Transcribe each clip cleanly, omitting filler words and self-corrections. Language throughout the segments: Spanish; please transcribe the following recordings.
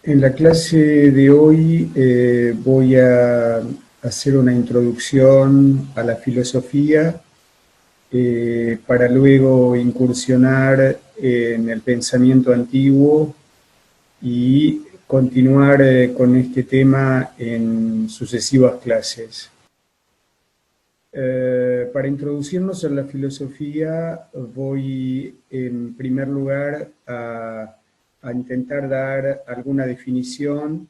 En la clase de hoy voy a hacer una introducción a la filosofía para luego incursionar en el pensamiento antiguo y continuar con este tema en sucesivas clases. Para introducirnos en la filosofía voy en primer lugar a intentar dar alguna definición,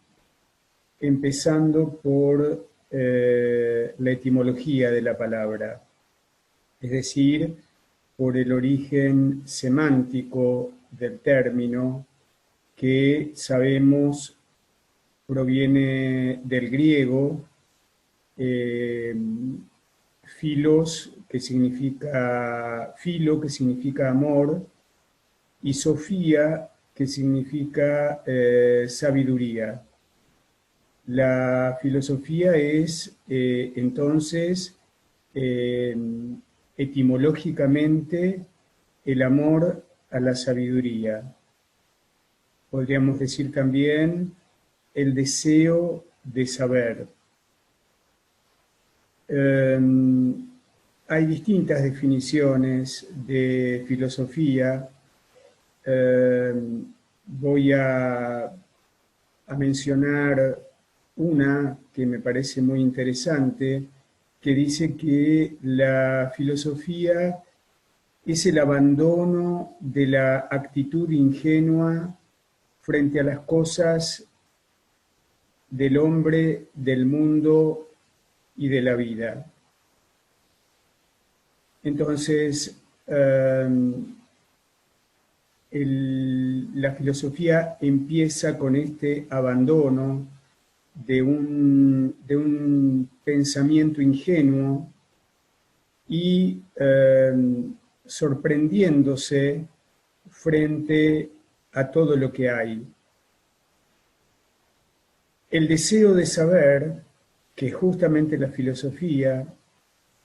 empezando por la etimología de la palabra, es decir, por el origen semántico del término, que sabemos proviene del griego, eh, filos, que significa filo, que significa amor, y sofía, que significa sabiduría. La filosofía es entonces eh, etimológicamente el amor a la sabiduría. Podríamos decir también el deseo de saber. Hay distintas definiciones de filosofía. Voy a mencionar una que me parece muy interesante, que dice que la filosofía es el abandono de la actitud ingenua frente a las cosas del hombre, del mundo y de la vida. Entonces, la filosofía empieza con este abandono de un pensamiento ingenuo y sorprendiéndose frente a todo lo que hay. El deseo de saber, que es justamente la filosofía,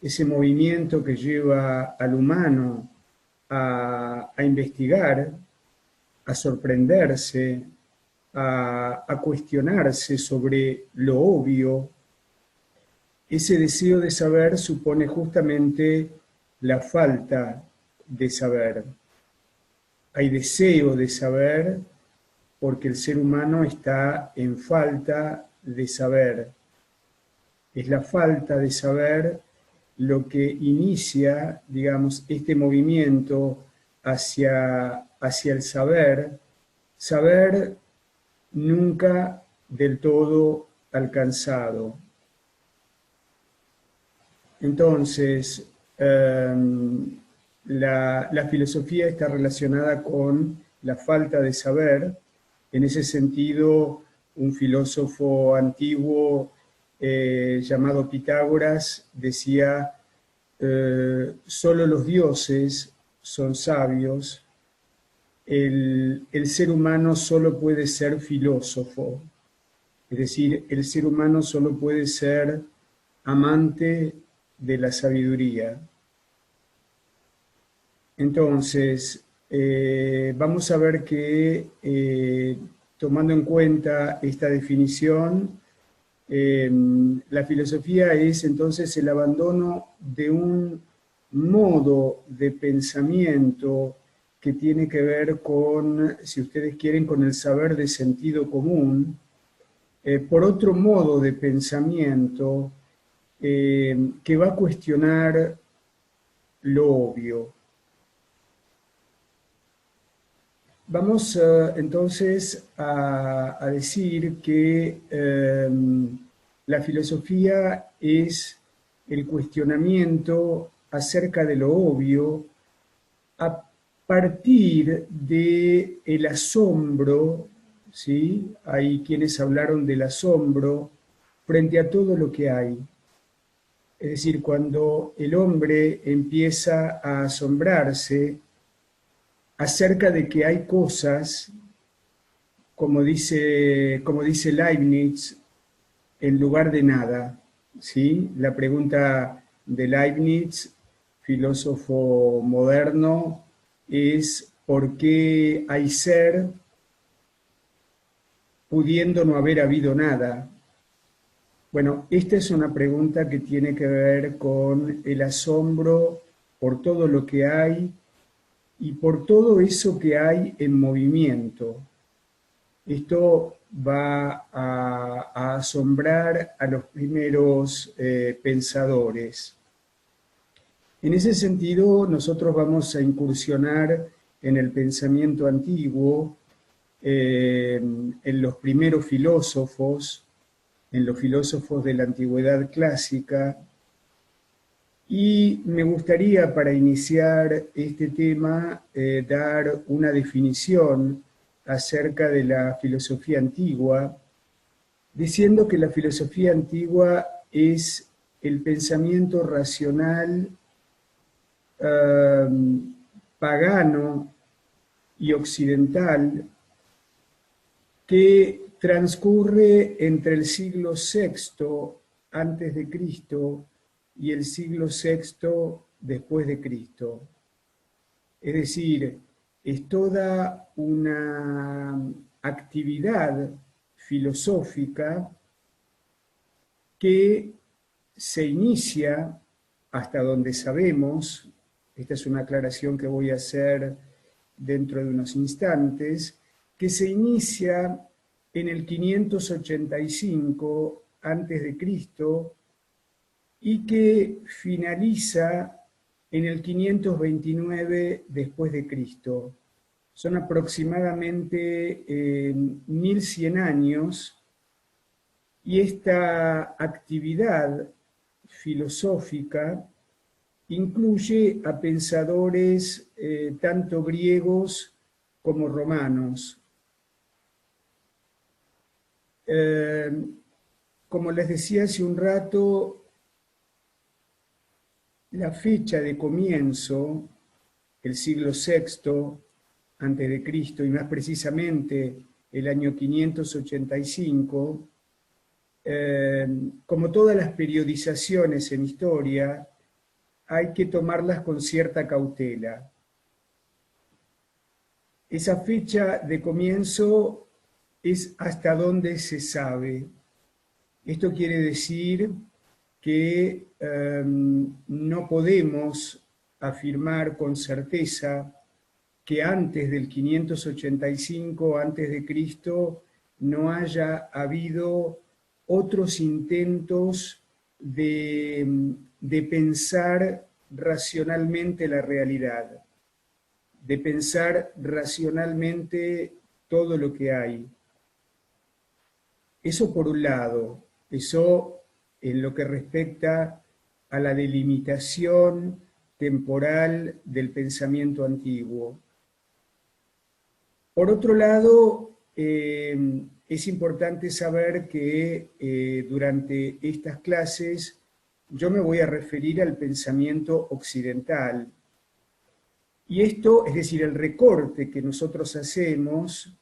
ese movimiento que lleva al humano a investigar, a sorprenderse, a cuestionarse sobre lo obvio, ese deseo de saber supone justamente la falta de saber. Hay deseo de saber porque el ser humano está en falta de saber. Es la falta de saber lo que inicia, digamos, este movimiento hacia el saber, saber nunca del todo alcanzado. Entonces, la filosofía está relacionada con la falta de saber. En ese sentido, un filósofo antiguo llamado Pitágoras decía, solo los dioses son sabios, el ser humano solo puede ser filósofo, es decir, el ser humano solo puede ser amante de la sabiduría. Entonces, vamos a ver que, tomando en cuenta esta definición, la filosofía es entonces el abandono de un modo de pensamiento que tiene que ver con, si ustedes quieren, con el saber de sentido común, por otro modo de pensamiento que va a cuestionar lo obvio. Vamos entonces a decir que la filosofía es el cuestionamiento acerca de lo obvio a partir del asombro, ¿sí? Hay quienes hablaron del asombro frente a todo lo que hay. Es decir, cuando el hombre empieza a asombrarse acerca de que hay cosas, como dice Leibniz, en lugar de nada. ¿Sí? La pregunta de Leibniz, filósofo moderno, es ¿por qué hay ser pudiendo no haber habido nada? Bueno, esta es una pregunta que tiene que ver con el asombro por todo lo que hay y por todo eso que hay en movimiento. Esto va a asombrar a los primeros pensadores. En ese sentido, nosotros vamos a incursionar en el pensamiento antiguo, en los primeros filósofos, en los filósofos de la antigüedad clásica, y me gustaría, para iniciar este tema, dar una definición acerca de la filosofía antigua, diciendo que la filosofía antigua es el pensamiento racional, pagano y occidental que transcurre entre el siglo VI antes de Cristo y el siglo VI después de Cristo. Es decir, es toda una actividad filosófica que se inicia, hasta donde sabemos, esta es una aclaración que voy a hacer dentro de unos instantes, que se inicia en el 585 antes de Cristo y que finaliza en el 529 después de Cristo. Son aproximadamente 1100 años, y esta actividad filosófica incluye a pensadores tanto griegos como romanos. Como les decía hace un rato, la fecha de comienzo, el siglo VI antes de Cristo, y más precisamente el año 585, como todas las periodizaciones en historia, hay que tomarlas con cierta cautela. Esa fecha de comienzo es hasta donde se sabe. Esto quiere decir que no podemos afirmar con certeza que antes del 585 antes de Cristo no haya habido otros intentos de pensar racionalmente la realidad, de pensar racionalmente todo lo que hay. Eso por un lado, eso en lo que respecta a la delimitación temporal del pensamiento antiguo. Por otro lado, es importante saber que durante estas clases yo me voy a referir al pensamiento occidental. Y esto, es decir, el recorte que nosotros hacemos,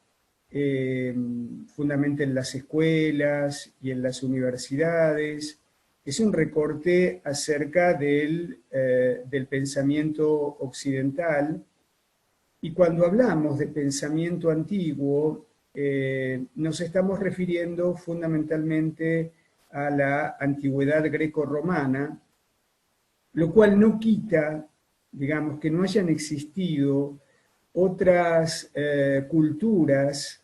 fundamentalmente en las escuelas y en las universidades, es un recorte acerca del pensamiento occidental. Y cuando hablamos de pensamiento antiguo, nos estamos refiriendo fundamentalmente a la antigüedad greco-romana, lo cual no quita, digamos, que no hayan existido otras culturas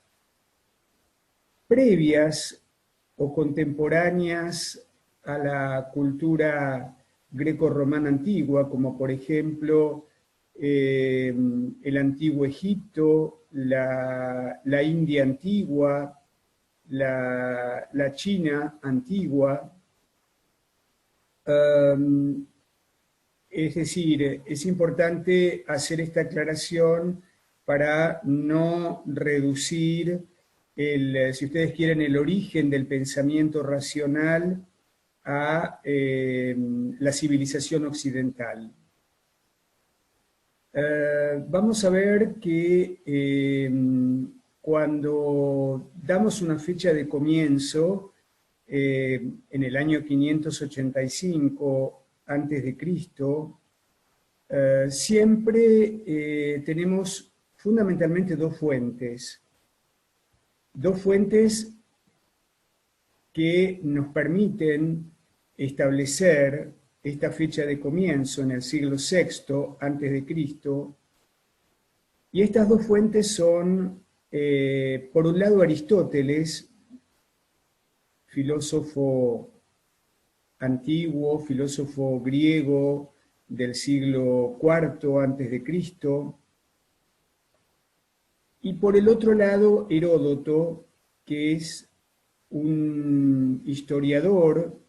previas o contemporáneas a la cultura greco-romana antigua, como por ejemplo el antiguo Egipto, la India antigua, la China antigua. Es decir, es importante hacer esta aclaración para no reducir, si ustedes quieren, el origen del pensamiento racional a la civilización occidental. Vamos a ver que cuando damos una fecha de comienzo, en el año 585 antes de Cristo, siempre tenemos fundamentalmente dos fuentes. dos fuentes que nos permiten establecer esta fecha de comienzo en el siglo VI antes de Cristo. Y estas dos fuentes son, por un lado, Aristóteles, filósofo antiguo, filósofo griego del siglo IV antes de Cristo, y por el otro lado Heródoto, que es un historiador,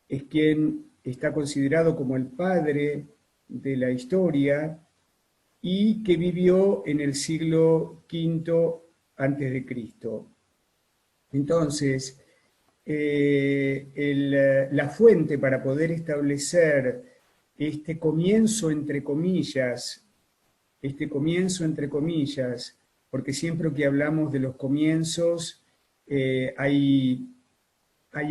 es quien está considerado como el padre de la historia y que vivió en el siglo V antes de Cristo. Entonces, la fuente para poder establecer este comienzo entre comillas, porque siempre que hablamos de los comienzos hay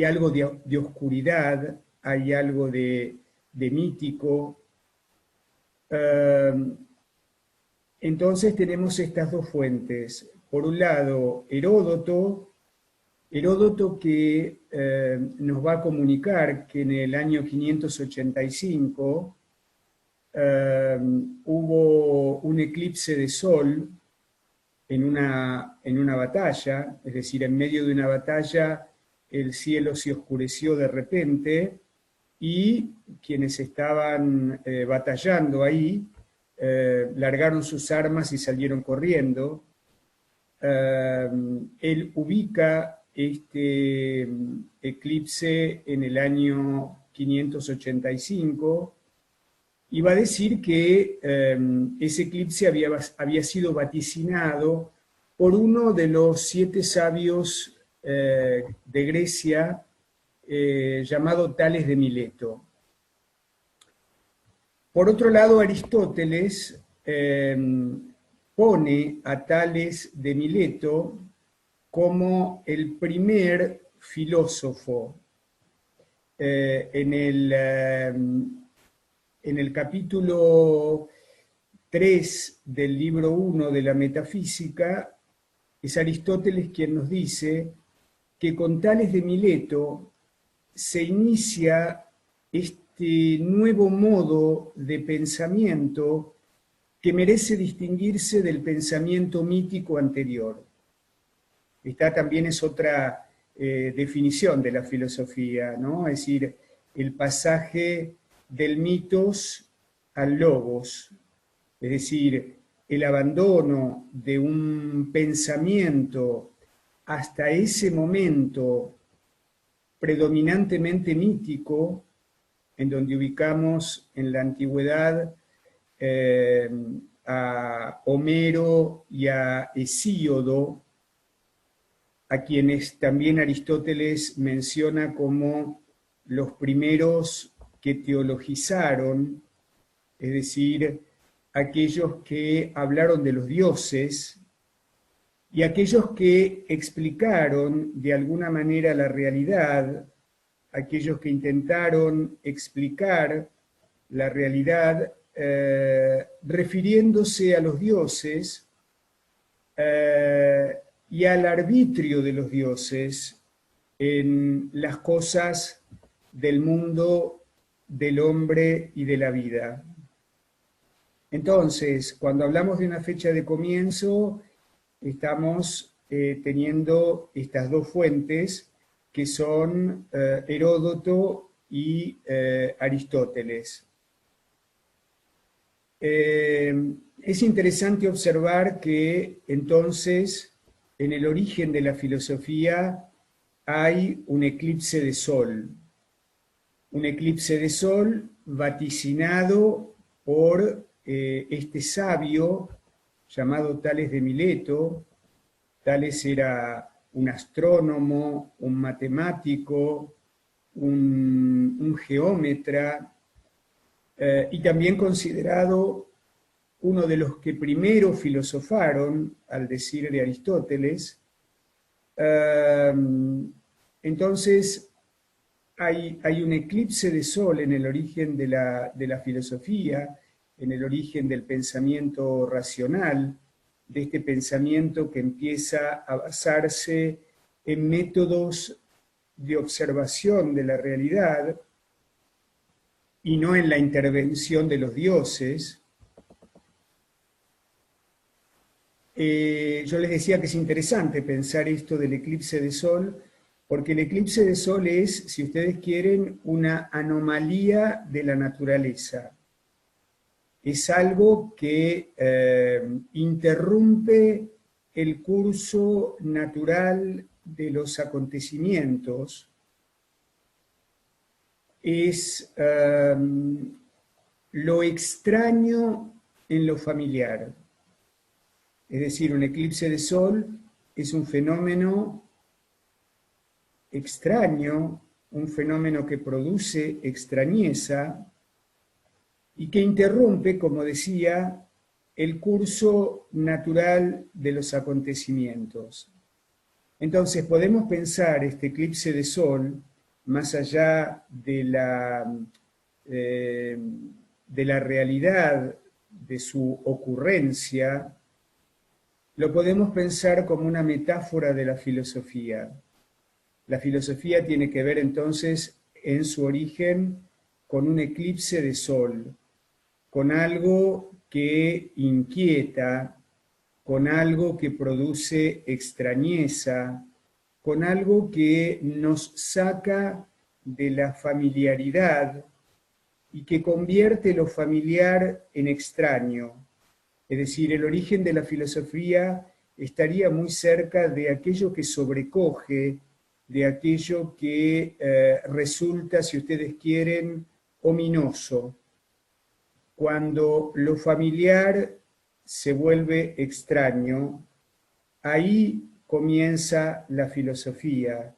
algo de oscuridad, hay algo de mítico. Entonces tenemos estas dos fuentes. Por un lado, Heródoto que nos va a comunicar que en el año 585 hubo un eclipse de sol en una batalla, es decir, en medio de una batalla el cielo se oscureció de repente y quienes estaban batallando ahí largaron sus armas y salieron corriendo. Él ubica este eclipse en el año 585 y va a decir que ese eclipse había sido vaticinado por uno de los 7 sabios de Grecia llamado Tales de Mileto. Por otro lado, Aristóteles pone a Tales de Mileto como el primer filósofo. En el capítulo 3 del libro 1 de la Metafísica, es Aristóteles quien nos dice que con Tales de Mileto se inicia este nuevo modo de pensamiento que merece distinguirse del pensamiento mítico anterior. Esta también es otra definición de la filosofía, ¿no? Es decir, el pasaje del mitos al logos, es decir, el abandono de un pensamiento hasta ese momento predominantemente mítico, en donde ubicamos en la antigüedad a Homero y a Hesíodo, a quienes también Aristóteles menciona como los primeros que teologizaron, es decir, aquellos que hablaron de los dioses y aquellos que explicaron de alguna manera la realidad, aquellos que intentaron explicar la realidad refiriéndose a los dioses y al arbitrio de los dioses en las cosas del mundo, del hombre y de la vida. Entonces, cuando hablamos de una fecha de comienzo, estamos teniendo estas dos fuentes que son Heródoto y Aristóteles. Es interesante observar que entonces en el origen de la filosofía hay un eclipse de sol vaticinado por este sabio llamado Tales de Mileto. Tales era un astrónomo, un matemático, un geómetra, y también considerado uno de los que primero filosofaron, al decir de Aristóteles. Entonces, hay un eclipse de sol en el origen de la filosofía, en el origen del pensamiento racional, de este pensamiento que empieza a basarse en métodos de observación de la realidad y no en la intervención de los dioses. Yo les decía que es interesante pensar esto del eclipse de sol, porque el eclipse de sol es, si ustedes quieren, una anomalía de la naturaleza. Es algo que interrumpe el curso natural de los acontecimientos. Es lo extraño en lo familiar. Es decir, un eclipse de sol es un fenómeno extraño, un fenómeno que produce extrañeza y que interrumpe, como decía, el curso natural de los acontecimientos. Entonces podemos pensar este eclipse de sol, más allá de la realidad de su ocurrencia, lo podemos pensar como una metáfora de la filosofía. La filosofía tiene que ver entonces en su origen con un eclipse de sol, con algo que inquieta, con algo que produce extrañeza, con algo que nos saca de la familiaridad y que convierte lo familiar en extraño. Es decir, el origen de la filosofía estaría muy cerca de aquello que sobrecoge, de aquello que resulta, si ustedes quieren, ominoso. Cuando lo familiar se vuelve extraño, ahí comienza la filosofía,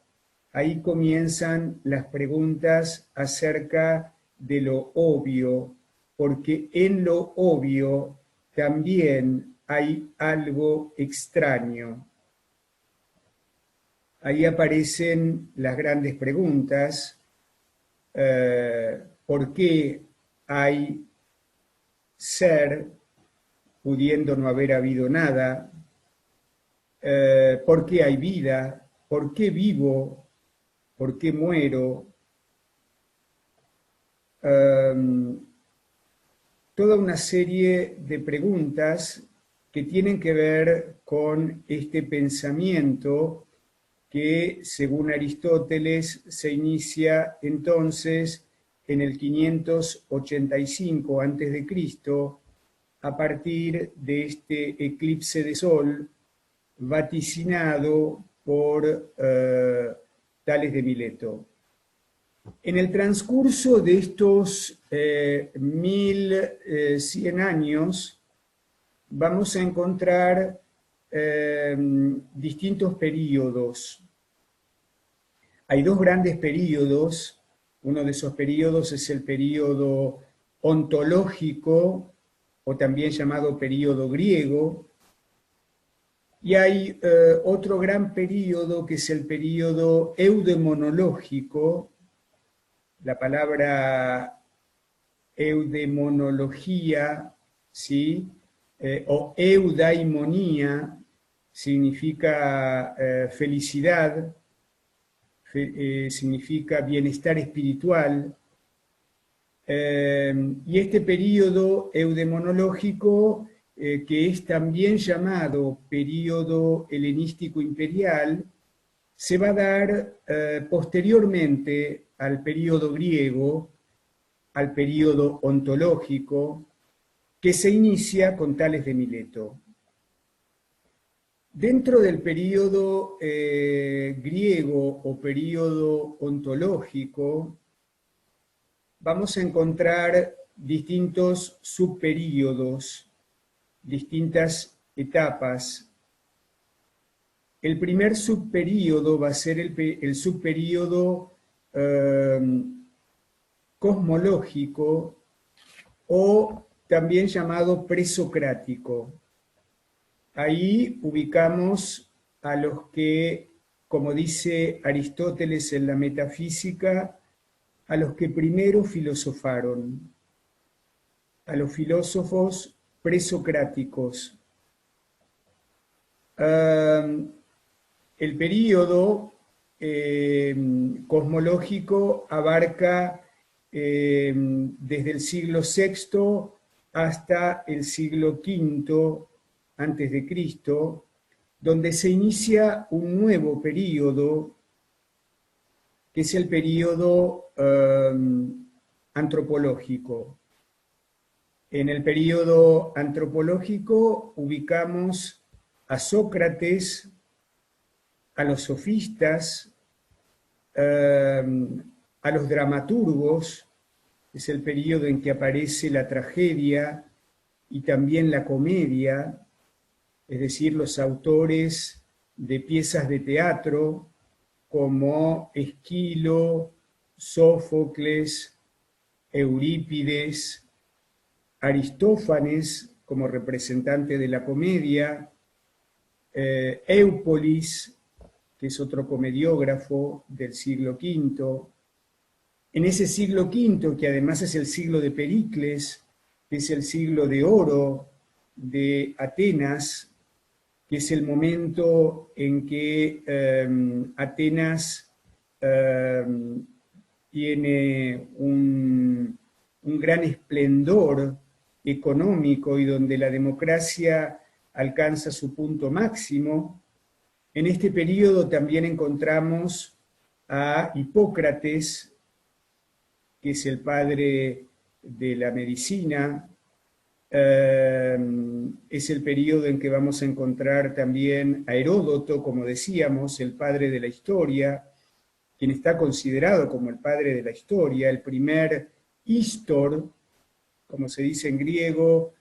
ahí comienzan las preguntas acerca de lo obvio, porque en lo obvio también hay algo extraño. Ahí aparecen las grandes preguntas, ¿por qué hay ser pudiendo no haber habido nada? ¿Por qué hay vida? ¿Por qué vivo? ¿Por qué muero? Toda una serie de preguntas que tienen que ver con este pensamiento que, según Aristóteles, se inicia entonces en el 585 a.C., a partir de este eclipse de sol vaticinado por Tales de Mileto. En el transcurso de estos 1100 años vamos a encontrar distintos períodos. Hay dos grandes períodos. Uno de esos períodos es el período ontológico, o también llamado período griego, y hay otro gran período que es el período eudemonológico. La palabra eudemonología, ¿sí? O eudaimonía significa felicidad, significa bienestar espiritual. Y este período eudemonológico, que es también llamado período helenístico imperial, se va a dar posteriormente al período griego, al período ontológico, que se inicia con Tales de Mileto. Dentro del período griego o período ontológico, vamos a encontrar distintos subperíodos, distintas etapas. El primer subperíodo va a ser el subperíodo cosmológico, o también llamado presocrático. Ahí ubicamos a los que, como dice Aristóteles en la Metafísica, a los que primero filosofaron, a los filósofos presocráticos. El período cosmológico abarca desde el siglo VI hasta el siglo V antes de Cristo, donde se inicia un nuevo período, que es el período antropológico. En el período antropológico ubicamos a Sócrates, a los sofistas, a los dramaturgos. Es el período en que aparece la tragedia y también la comedia, es decir, los autores de piezas de teatro como Esquilo, Sófocles, Eurípides, Aristófanes como representante de la comedia, Éupolis, que es otro comediógrafo del siglo V. En ese siglo V, que además es el siglo de Pericles, que es el siglo de oro de Atenas, que es el momento en que Atenas tiene un gran esplendor económico y donde la democracia alcanza su punto máximo. En este periodo también encontramos a Hipócrates, que es el padre de la medicina. Es el periodo en que vamos a encontrar también a Heródoto, como decíamos, el padre de la historia, quien está considerado como el padre de la historia, el primer histor, como se dice en griego,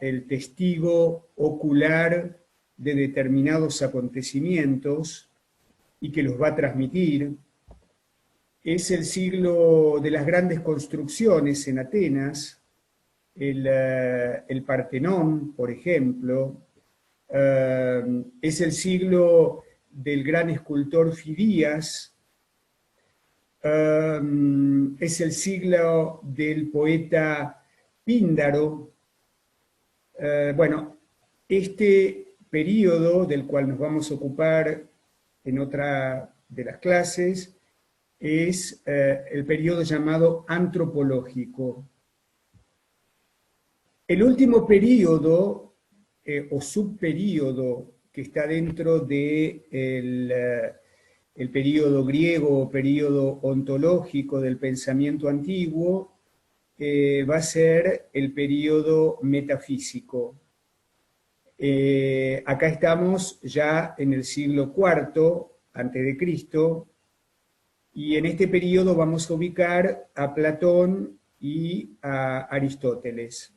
el testigo ocular de determinados acontecimientos y que los va a transmitir. Es el siglo de las grandes construcciones en Atenas, el Partenón, por ejemplo. Es el siglo del gran escultor Fidías. Es el siglo del poeta Píndaro. Bueno, este periodo del cual nos vamos a ocupar en otra de las clases es el periodo llamado antropológico. El último periodo o subperíodo que está dentro del el periodo griego o periodo ontológico del pensamiento antiguo va a ser el periodo metafísico. Acá estamos ya en el siglo IV antes de Cristo, y en este periodo vamos a ubicar a Platón y a Aristóteles.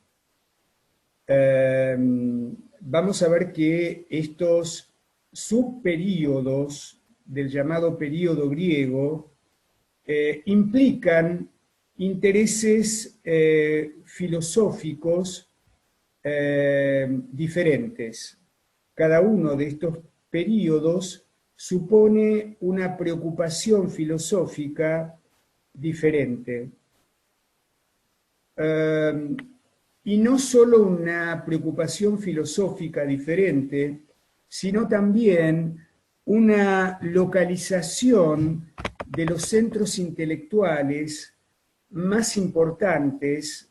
Vamos a ver que estos subperíodos del llamado período griego implican intereses filosóficos diferentes. Cada uno de estos períodos supone una preocupación filosófica diferente. Y no solo una preocupación filosófica diferente, sino también una localización de los centros intelectuales más importantes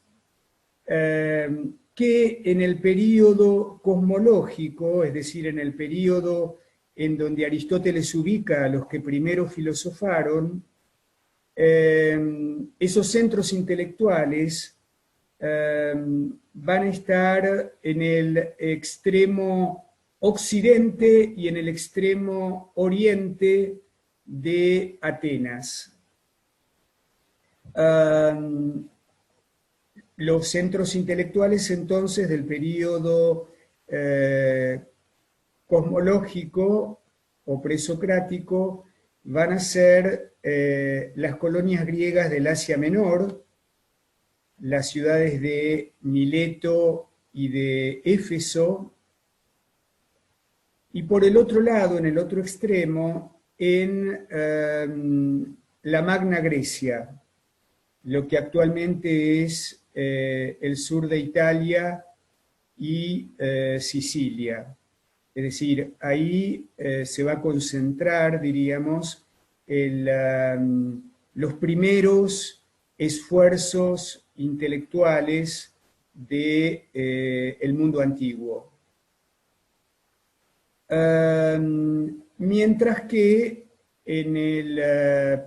que en el período cosmológico, es decir, en el período en donde Aristóteles ubica a los que primero filosofaron, esos centros intelectuales van a estar en el extremo occidente y en el extremo oriente de Atenas. Los centros intelectuales entonces del período cosmológico o presocrático van a ser las colonias griegas del Asia Menor, las ciudades de Mileto y de Éfeso, y por el otro lado, en el otro extremo, en la Magna Grecia, lo que actualmente es el sur de Italia y Sicilia. Es decir, ahí se va a concentrar, diríamos, los primeros esfuerzos intelectuales del el mundo antiguo. Mientras que en el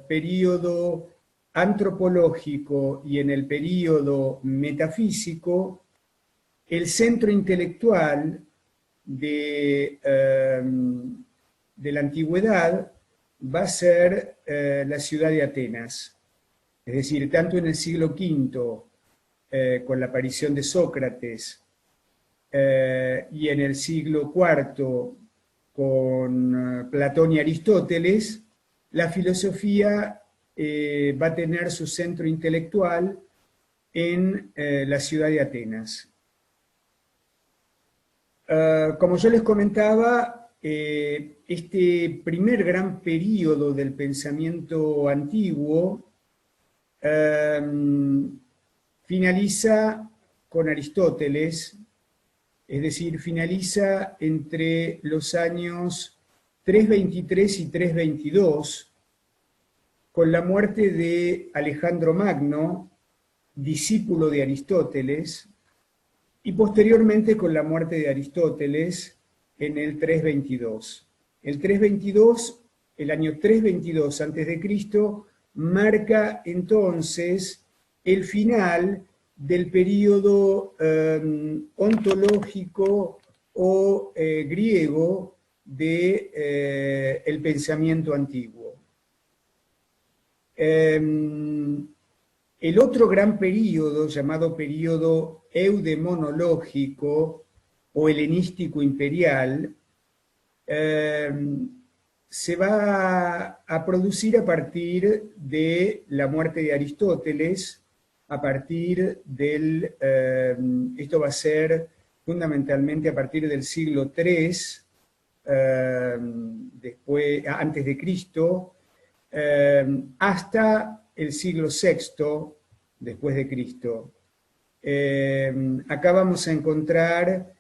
período antropológico y en el período metafísico, el centro intelectual de la antigüedad va a ser la ciudad de Atenas. Es decir, tanto en el siglo V, con la aparición de Sócrates, y en el siglo IV, con Platón y Aristóteles, la filosofía va a tener su centro intelectual en la ciudad de Atenas. Como yo les comentaba, este primer gran período del pensamiento antiguo finaliza con Aristóteles, es decir, finaliza entre los años 323 y 322, con la muerte de Alejandro Magno, discípulo de Aristóteles, y posteriormente con la muerte de Aristóteles en el 322. El año 322 a.C., marca entonces el final del período ontológico o griego del pensamiento antiguo. El otro gran período, llamado período eudemonológico o helenístico imperial, se va a producir a partir de la muerte de Aristóteles, a partir del, esto va a ser fundamentalmente a partir del siglo III, antes de Cristo, hasta el siglo VI después de Cristo. Acá vamos a encontrar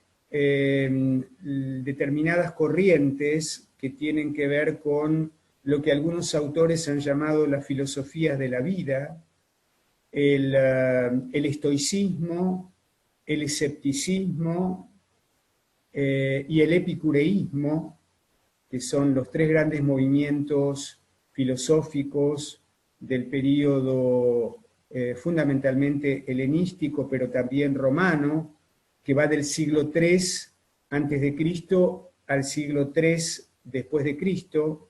determinadas corrientes que tienen que ver con lo que algunos autores han llamado las filosofías de la vida, el estoicismo, el escepticismo y el epicureísmo, que son los tres grandes movimientos filosóficos del período fundamentalmente helenístico, pero también romano, que va del siglo III antes de Cristo al siglo III después de Cristo.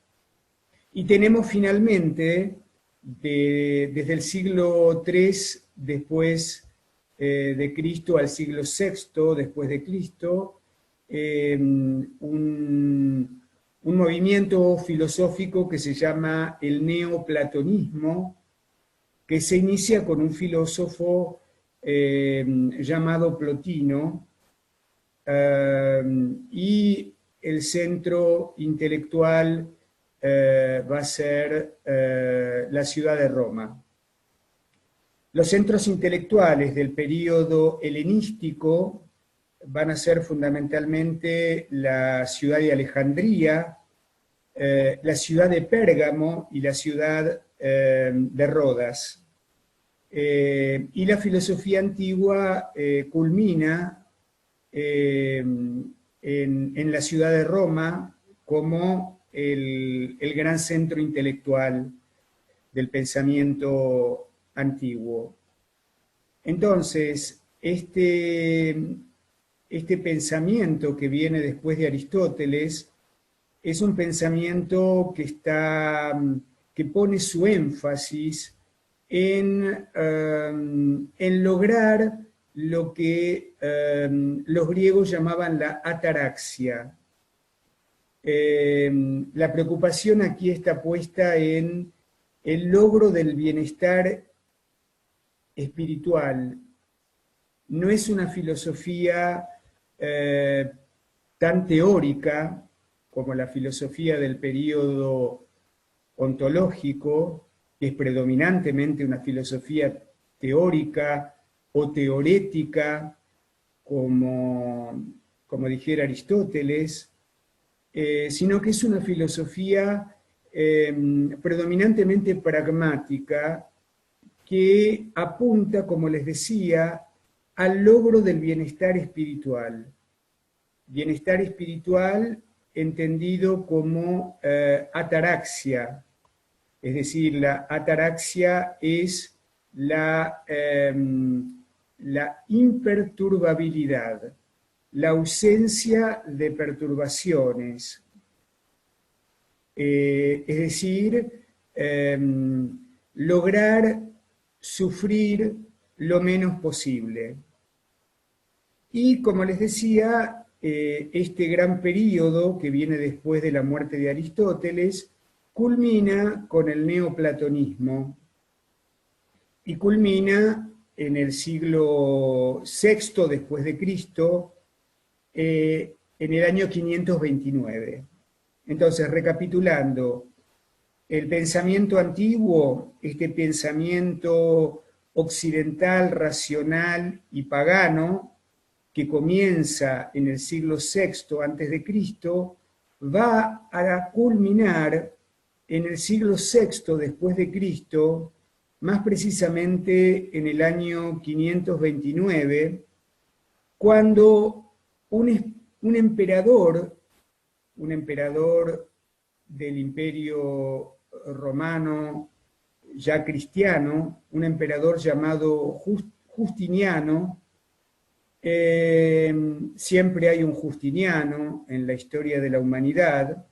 Y tenemos finalmente, desde el siglo III después de Cristo al siglo VI después de Cristo, un movimiento filosófico que se llama el neoplatonismo, que se inicia con un filósofo llamado Plotino, y el centro intelectual va a ser la ciudad de Roma. Los centros intelectuales del período helenístico van a ser fundamentalmente la ciudad de Alejandría, la ciudad de Pérgamo y la ciudad de Rodas. Y la filosofía antigua culmina en la ciudad de Roma como el gran centro intelectual del pensamiento antiguo. Entonces, este pensamiento que viene después de Aristóteles es un pensamiento que pone su énfasis en lograr lo que los griegos llamaban la ataraxia. La preocupación aquí está puesta en el logro del bienestar espiritual. No es una filosofía tan teórica como la filosofía del período ontológico, que es predominantemente una filosofía teórica o teorética, como dijera Aristóteles, sino que es una filosofía predominantemente pragmática que apunta, como les decía, al logro del bienestar espiritual. Bienestar espiritual entendido como ataraxia, es decir, la ataraxia es la imperturbabilidad, la ausencia de perturbaciones, es decir, lograr sufrir lo menos posible. Y como les decía, este gran periodo que viene después de la muerte de Aristóteles culmina con el neoplatonismo y culmina en el siglo VI después de Cristo, en el año 529. Entonces, recapitulando, el pensamiento antiguo, este pensamiento occidental, racional y pagano, que comienza en el siglo VI antes de Cristo, va a culminar en el siglo VI después de Cristo, más precisamente en el año 529, cuando un emperador del Imperio Romano ya cristiano, un emperador llamado Justiniano. Siempre hay un Justiniano en la historia de la humanidad.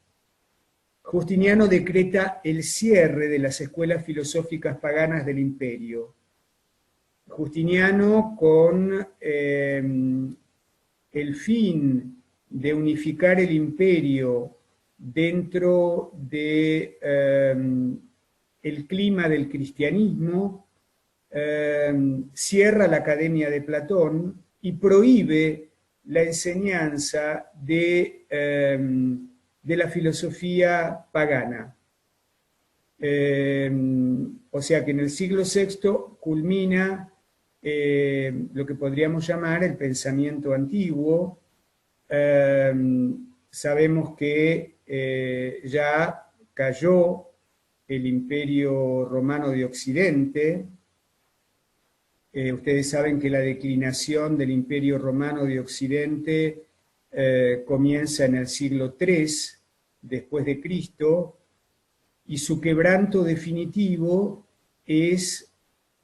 Justiniano decreta el cierre de las escuelas filosóficas paganas del imperio. Justiniano, con el fin de unificar el imperio dentro de el clima del cristianismo, cierra la Academia de Platón y prohíbe la enseñanza de la filosofía pagana. O sea que en el siglo VI culmina lo que podríamos llamar el pensamiento antiguo. Sabemos que ya cayó el Imperio Romano de Occidente. Ustedes saben que la declinación del Imperio Romano de Occidente comienza en el siglo III después de Cristo, y su quebranto definitivo es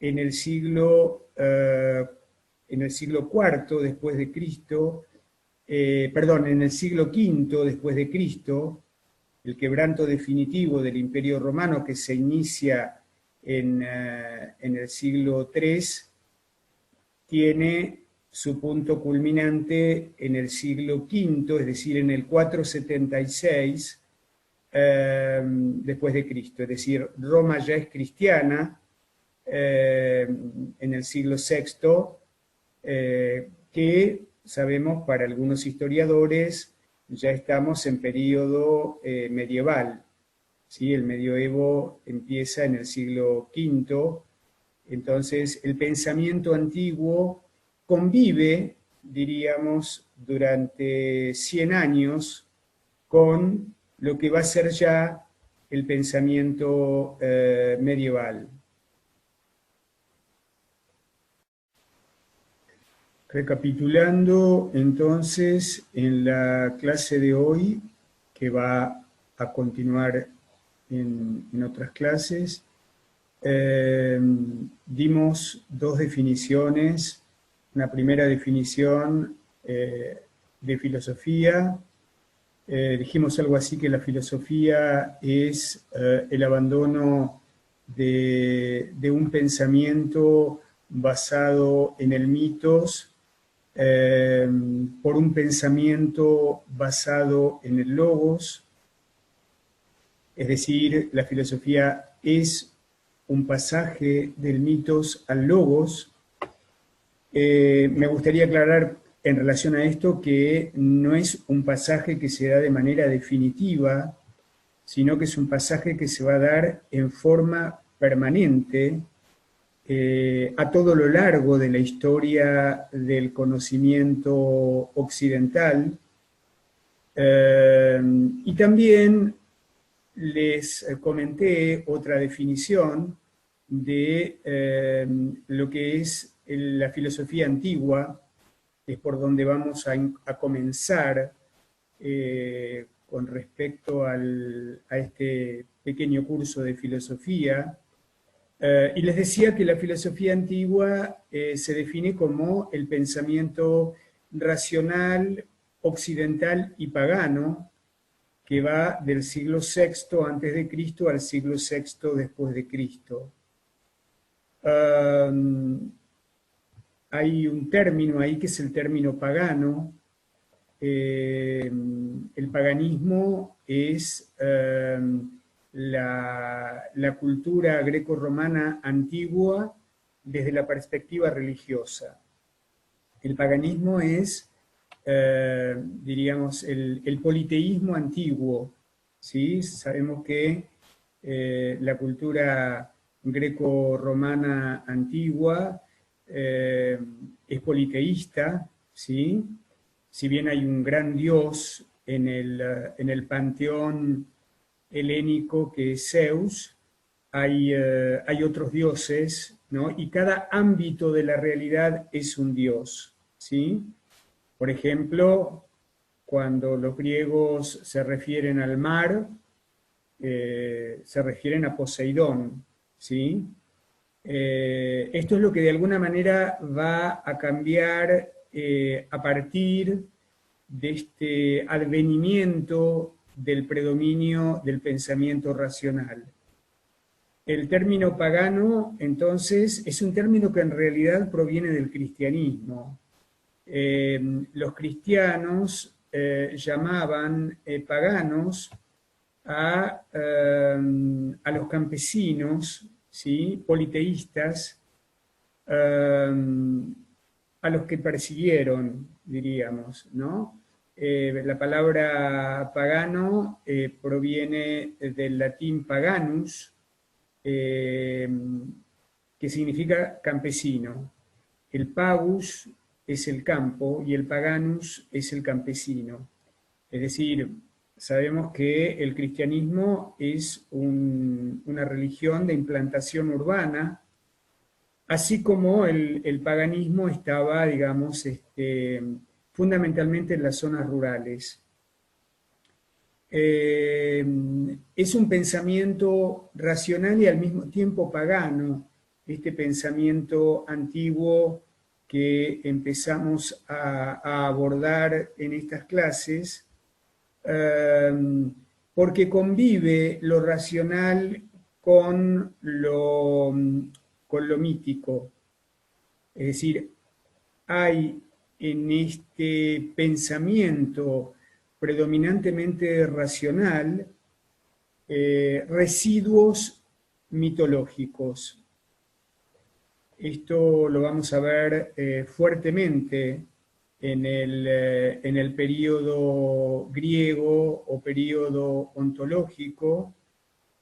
en el siglo IV después de Cristo, en el siglo V después de Cristo, el quebranto definitivo del Imperio Romano que se inicia en el siglo III, tiene su punto culminante en el siglo V, es decir, en el 476 después de Cristo. Es decir, Roma ya es cristiana en el siglo VI, que sabemos para algunos historiadores ya estamos en periodo medieval. ¿Sí? El medioevo empieza en el siglo V. Entonces, el pensamiento antiguo convive, diríamos, durante 100 años con lo que va a ser ya el pensamiento medieval. Recapitulando, entonces, en la clase de hoy, que va a continuar en otras clases, dimos dos definiciones. Una primera definición de filosofía. Dijimos algo así, que la filosofía es el abandono de un pensamiento basado en el mitos por un pensamiento basado en el logos. Es decir, la filosofía es un pasaje del mitos al logos. Me gustaría aclarar en relación a esto que no es un pasaje que se da de manera definitiva, sino que es un pasaje que se va a dar en forma permanente a todo lo largo de la historia del conocimiento occidental. Y también les comenté otra definición de lo que es la filosofía antigua, que es por donde vamos a comenzar con respecto a este pequeño curso de filosofía. Y les decía que la filosofía antigua se define como el pensamiento racional, occidental y pagano, que va del siglo VI antes de Cristo al siglo VI después de Cristo. Hay un término ahí que es el término pagano. El paganismo es la cultura greco-romana antigua desde la perspectiva religiosa. El paganismo es, diríamos, el politeísmo antiguo, ¿sí? Sabemos que la cultura greco-romana antigua es politeísta, ¿sí? Si bien hay un gran dios en el panteón helénico que es Zeus, hay otros dioses, ¿no? Y cada ámbito de la realidad es un dios, ¿sí? Por ejemplo, cuando los griegos se refieren al mar, se refieren a Poseidón, ¿sí? Esto es lo que de alguna manera va a cambiar a partir de este advenimiento del predominio del pensamiento racional. El término pagano, entonces, es un término que en realidad proviene del cristianismo. Los cristianos llamaban paganos a los campesinos, ¿sí? Politeístas, a los que persiguieron, diríamos, ¿no? La palabra pagano proviene del latín paganus, que significa campesino. El pagus es el campo y el paganus es el campesino. Es decir, sabemos que el cristianismo es una religión de implantación urbana, así como el paganismo estaba, digamos, fundamentalmente en las zonas rurales. Es un pensamiento racional y al mismo tiempo pagano, este pensamiento antiguo que empezamos a abordar en estas clases, porque convive lo racional con lo mítico. Es decir, hay en este pensamiento predominantemente racional residuos mitológicos. Esto lo vamos a ver fuertemente en el período griego o período ontológico.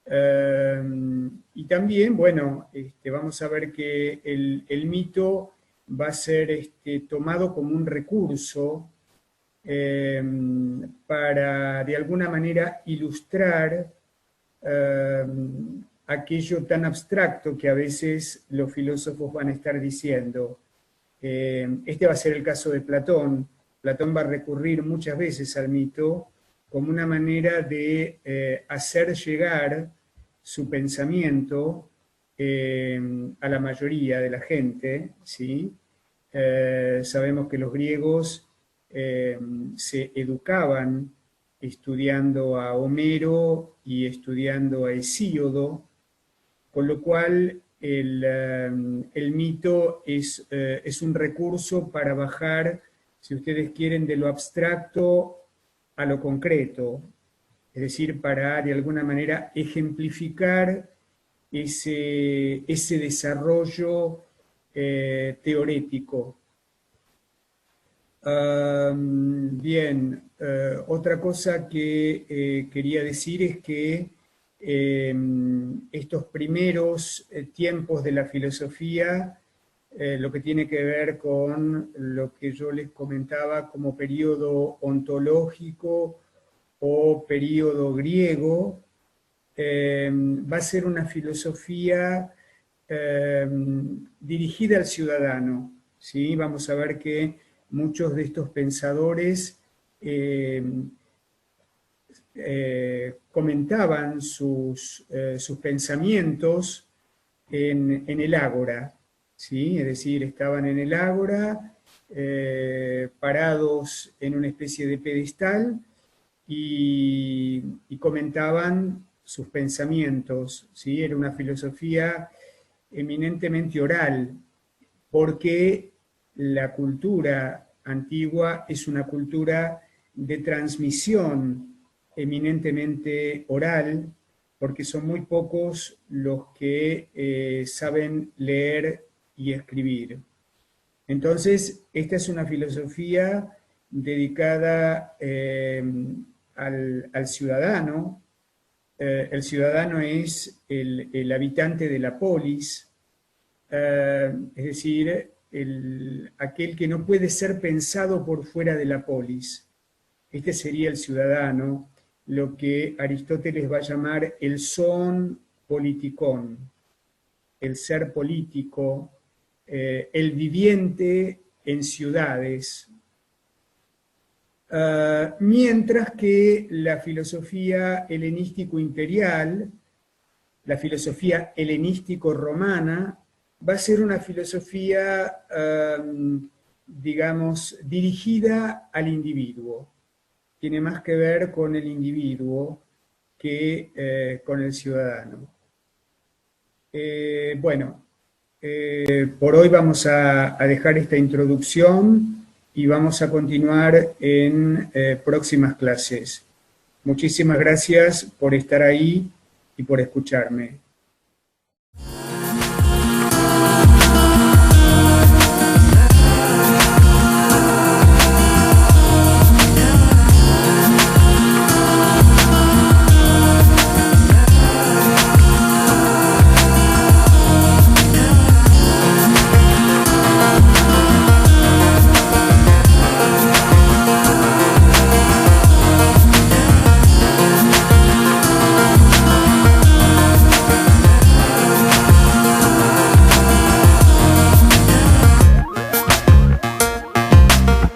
Y también, bueno, vamos a ver que el mito va a ser tomado como un recurso para, de alguna manera, ilustrar aquello tan abstracto que a veces los filósofos van a estar diciendo. Este va a ser el caso de Platón. Platón va a recurrir muchas veces al mito como una manera de hacer llegar su pensamiento a la mayoría de la gente, ¿sí? Sabemos que los griegos se educaban estudiando a Homero y estudiando a Hesíodo, con lo cual el mito es un recurso para bajar, si ustedes quieren, de lo abstracto a lo concreto, es decir, para de alguna manera ejemplificar ese desarrollo teorético. Bien, otra cosa que quería decir es que estos primeros tiempos de la filosofía, lo que tiene que ver con lo que yo les comentaba como periodo ontológico o período griego, va a ser una filosofía dirigida al ciudadano, ¿sí? Vamos a ver que muchos de estos pensadores comentaban sus pensamientos en el ágora, ¿sí? Es decir, estaban en el ágora, parados en una especie de pedestal y comentaban sus pensamientos, ¿sí? Era una filosofía eminentemente oral, porque la cultura antigua es una cultura de transmisión eminentemente oral, porque son muy pocos los que saben leer y escribir. Entonces, esta es una filosofía dedicada al ciudadano. El ciudadano es el habitante de la polis, es decir, aquel que no puede ser pensado por fuera de la polis. Este sería el ciudadano, lo que Aristóteles va a llamar el zoon politikon, el ser político, el viviente en ciudades. Mientras que la filosofía helenístico-imperial, la filosofía helenístico-romana, va a ser una filosofía, digamos, dirigida al individuo. Tiene más que ver con el individuo que con el ciudadano. Bueno, por hoy vamos a dejar esta introducción y vamos a continuar en próximas clases. Muchísimas gracias por estar ahí y por escucharme.